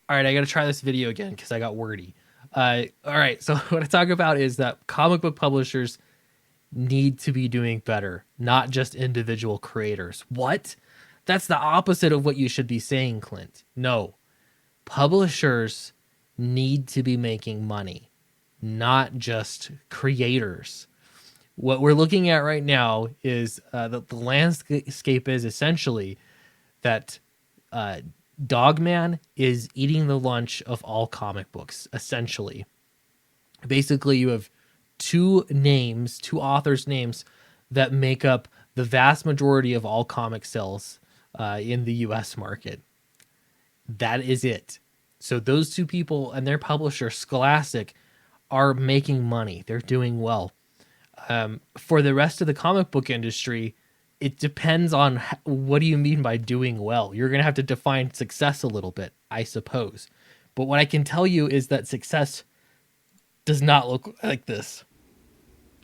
All right, I got to try this video again because I got wordy. All right, so what I talk about is that comic book publishers need to be doing better, not just individual creators. What? That's the opposite of what you should be saying, Clint. No, publishers need to be making money, not just creators. What we're looking at right now is the landscape is essentially that Dogman is eating the lunch of all comic books, essentially. Basically, you have two authors' names that make up the vast majority of all comic sales in the US market. That is it. So those two people and their publisher, Scholastic, are making money. They're doing well. For the rest of the comic book industry, it depends on what do you mean by doing well. You're going to have to define success a little bit, I suppose. But what I can tell you is that success does not look like this.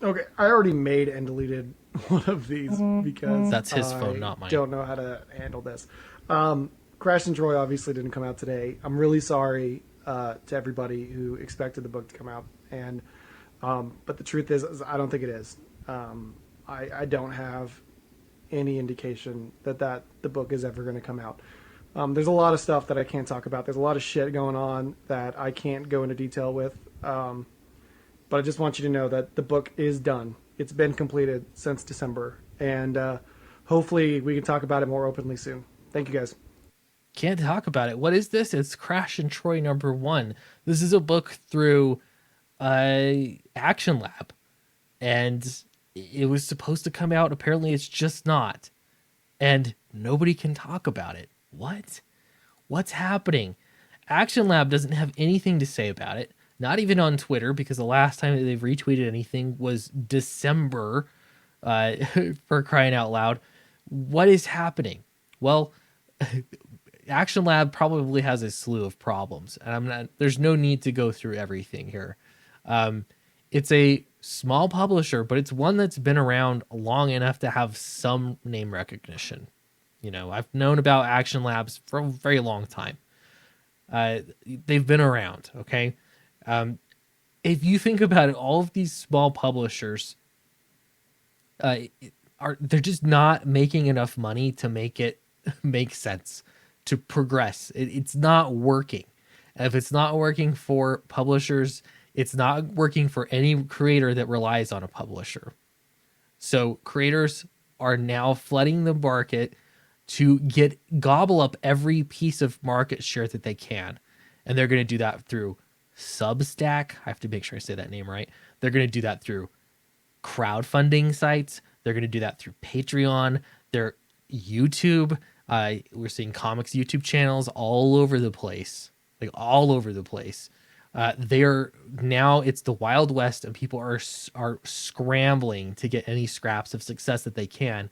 Okay, I already made and deleted one of these because That's his I phone, not mine. don't know how to handle this. Crash and Troy obviously didn't come out today. I'm really sorry to everybody who expected the book to come out, and but the truth is I don't think it is. I don't have any indication that the book is ever going to come out. There's a lot of stuff that I can't talk about. There's a lot of shit going on that I can't go into detail with. But I just want you to know that the book is done. It's been completed since December, and hopefully we can talk about it more openly soon. Thank you, guys. Can't talk about it. What is this? It's Crash and Troy #1. This is a book through Action Lab, and it was supposed to come out. Apparently, it's just not, and nobody can talk about it. What? What's happening? Action Lab doesn't have anything to say about it. Not even on Twitter, because the last time that they've retweeted anything was December, for crying out loud. What is happening? Well, Action Lab probably has a slew of problems, and there's no need to go through everything here. It's a small publisher, but it's one that's been around long enough to have some name recognition. You know, I've known about Action Labs for a very long time. They've been around, okay? If you think about it, all of these small publishers they're just not making enough money to make it make sense, to progress. It's not working. And if it's not working for publishers, it's not working for any creator that relies on a publisher. So creators are now flooding the market to gobble up every piece of market share that they can. And they're going to do that through Substack. I have to make sure I say that name right. They're going to do that through crowdfunding sites. They're going to do that through Patreon. Their YouTube. We're seeing comics YouTube channels all over the place, like all over the place. They're now, it's the Wild West, and people are scrambling to get any scraps of success that they can.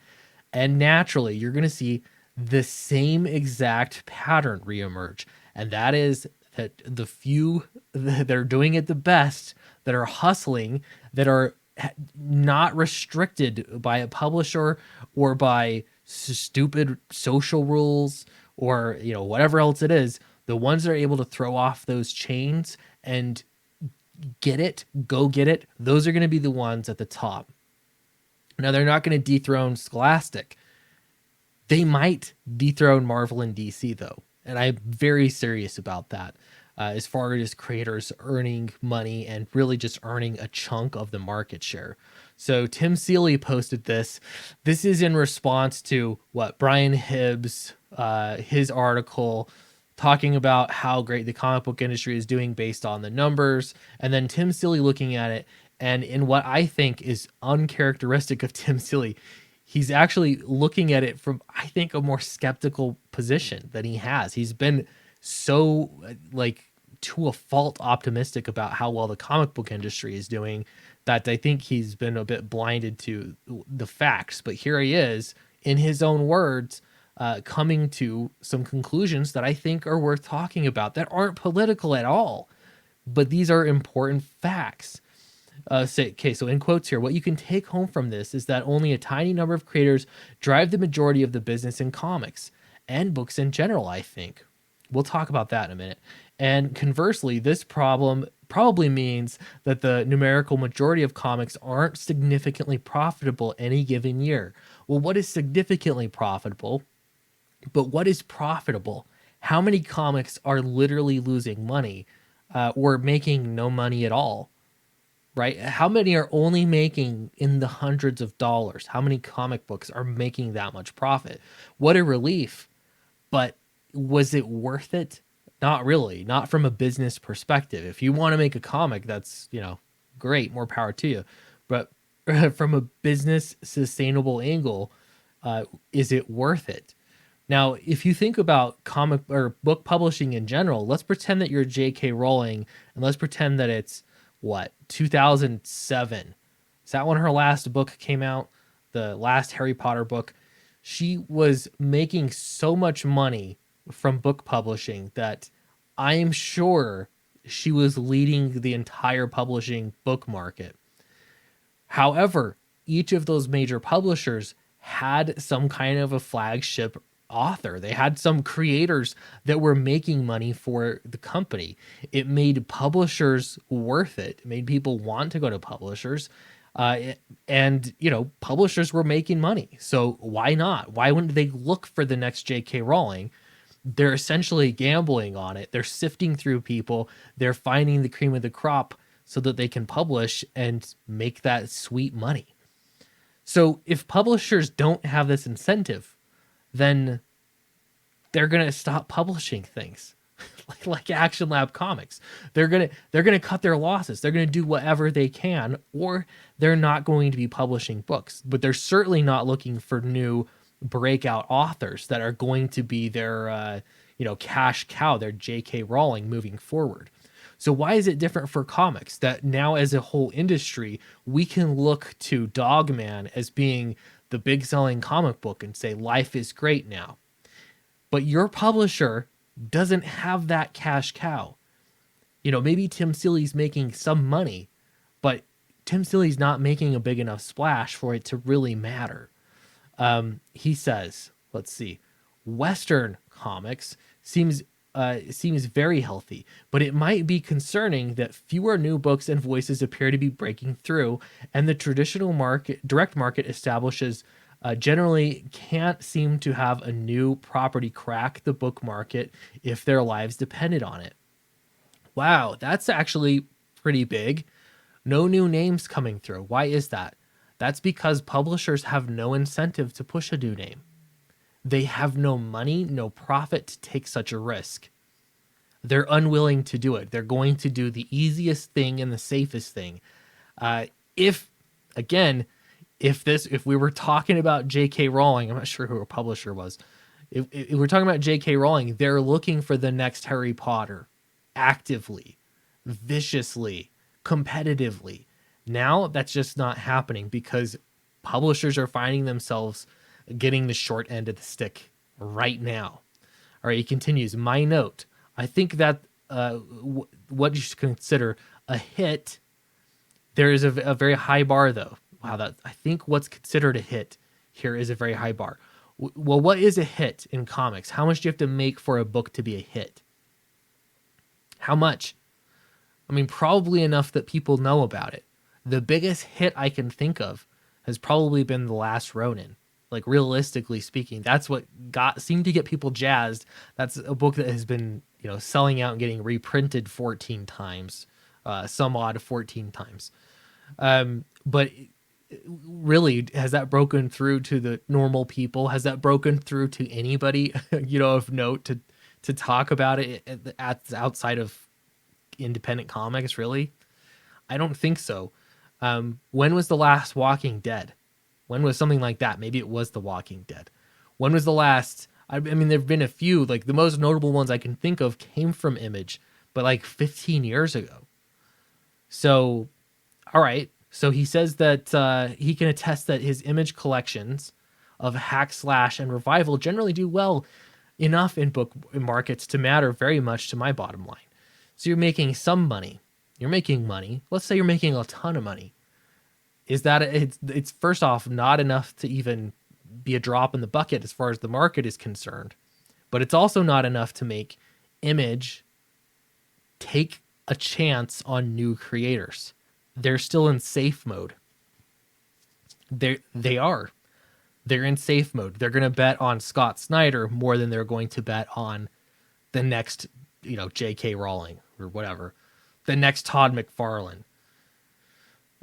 And naturally, you're going to see the same exact pattern reemerge, and that is that the few that are doing it the best, that are hustling, that are not restricted by a publisher or by stupid social rules or, you know, whatever else it is, the ones that are able to throw off those chains and go get it, those are going to be the ones at the top. Now, they're not going to dethrone Scholastic. They might dethrone Marvel and DC, though. And I'm very serious about that, as far as creators earning money and really just earning a chunk of the market share. So Tim Seeley posted this. This is in response to what Brian Hibbs, his article talking about how great the comic book industry is doing based on the numbers. And then Tim Seeley looking at it, and in what I think is uncharacteristic of Tim Seeley, he's actually looking at it from, I think, a more skeptical position than he has. He's been so, like, to a fault optimistic about how well the comic book industry is doing that I think he's been a bit blinded to the facts. But here he is, in his own words, coming to some conclusions that I think are worth talking about that aren't political at all, but these are important facts. So in quotes here, what you can take home from this is that only a tiny number of creators drive the majority of the business in comics and books in general, I think. We'll talk about that in a minute. And conversely, this problem probably means that the numerical majority of comics aren't significantly profitable any given year. Well, what is significantly profitable? But what is profitable? How many comics are literally losing money or making no money at all? Right? How many are only making in the hundreds of dollars? How many comic books are making that much profit? What a relief. But was it worth it? Not really, not from a business perspective. If you want to make a comic, that's, great, more power to you. But from a business sustainable angle, is it worth it? Now, if you think about comic or book publishing in general, let's pretend that you're J.K. Rowling, and let's pretend that it's what, 2007. Is that when her last book came out? The last Harry Potter book. She was making so much money from book publishing that I'm sure she was leading the entire publishing book market. However, each of those major publishers had some kind of a flagship author. They had some creators that were making money for the company. It made publishers worth it. It made people want to go to publishers. And publishers were making money. So why not? Why wouldn't they look for the next J.K. Rowling? They're essentially gambling on it. They're sifting through people. They're finding the cream of the crop so that they can publish and make that sweet money. So if publishers don't have this incentive, then they're going to stop publishing things like Action Lab Comics. They're going to cut their losses. They're going to do whatever they can, or they're not going to be publishing books. But they're certainly not looking for new breakout authors that are going to be their cash cow, their J.K. Rowling moving forward. So why is it different for comics that now as a whole industry, we can look to Dogman as being the big selling comic book and say life is great now? But your publisher doesn't have that cash cow. Maybe Tim Seeley's making some money, but Tim Seeley's not making a big enough splash for it to really matter. He says, let's see, Western comics seems very healthy, but it might be concerning that fewer new books and voices appear to be breaking through, and the traditional direct market establishes generally can't seem to have a new property crack the book market if their lives depended on it. Wow, that's actually pretty big. No new names coming through. Why is that? That's because publishers have no incentive to push a new name. They have no money, no profit to take such a risk. They're unwilling to do it. They're going to do the easiest thing and the safest thing. If we were talking about J.K. Rowling, I'm not sure who her publisher was. If we're talking about J.K. Rowling, they're looking for the next Harry Potter actively, viciously, competitively. Now that's just not happening because publishers are finding themselves getting the short end of the stick right now. All right, he continues, my note, I think that what you should consider a hit, there is a very high bar though. Wow, I think what's considered a hit here is a very high bar. Well, what is a hit in comics? How much do you have to make for a book to be a hit? How much? I mean, probably enough that people know about it. The biggest hit I can think of has probably been The Last Ronin. Like, realistically speaking, that's what seemed to get people jazzed. That's a book that has been, selling out and getting reprinted 14 times, some odd 14 times. But really, has that broken through to the normal people? Has that broken through to anybody, of note to talk about it outside of independent comics? Really? I don't think so. When was the last Walking Dead? When was something like that? Maybe it was The Walking Dead. When was the last? I mean, there have been a few. Like, the most notable ones I can think of came from Image, but like 15 years ago. So, all right. So he says that he can attest that his Image collections of Hack, Slash, and Revival generally do well enough in book markets to matter very much to my bottom line. So you're making some money. You're making money. Let's say you're making a ton of money. Is that it's first off not enough to even be a drop in the bucket as far as the market is concerned, but it's also not enough to make Image take a chance on new creators. They're still in safe mode. They are. They're in safe mode. They're going to bet on Scott Snyder more than they're going to bet on the next, J.K. Rowling or whatever, the next Todd McFarlane.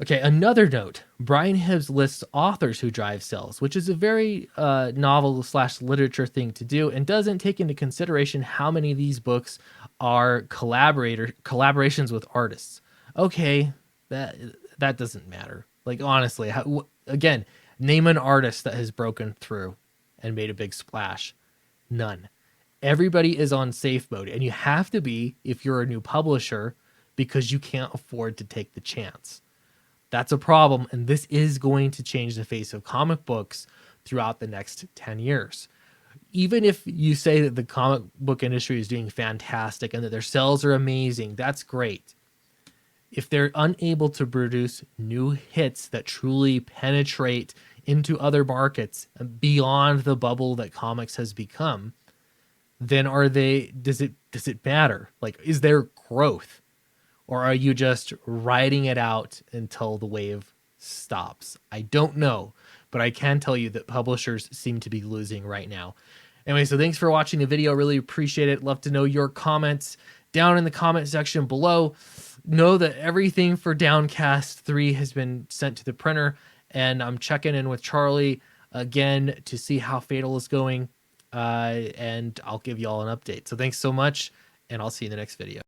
Okay, another note. Brian Hibbs lists authors who drive sales, which is a very novel/literature thing to do, and doesn't take into consideration how many of these books are collaborations with artists. Okay, that doesn't matter. Like, honestly, again, name an artist that has broken through and made a big splash. None. Everybody is on safe mode, and you have to be if you're a new publisher, because you can't afford to take the chance. That's a problem, and this is going to change the face of comic books throughout the next 10 years. Even if you say that the comic book industry is doing fantastic and that their sales are amazing, that's great. If they're unable to produce new hits that truly penetrate into other markets beyond the bubble that comics has become, then does it matter? Like, is there growth? Or are you just riding it out until the wave stops? I don't know, but I can tell you that publishers seem to be losing right now. Anyway, so thanks for watching the video. Really appreciate it. Love to know your comments down in the comment section below. Know that everything for Downcast 3 has been sent to the printer, and I'm checking in with Charlie again to see how Fatal is going, and I'll give you all an update. So thanks so much, and I'll see you in the next video.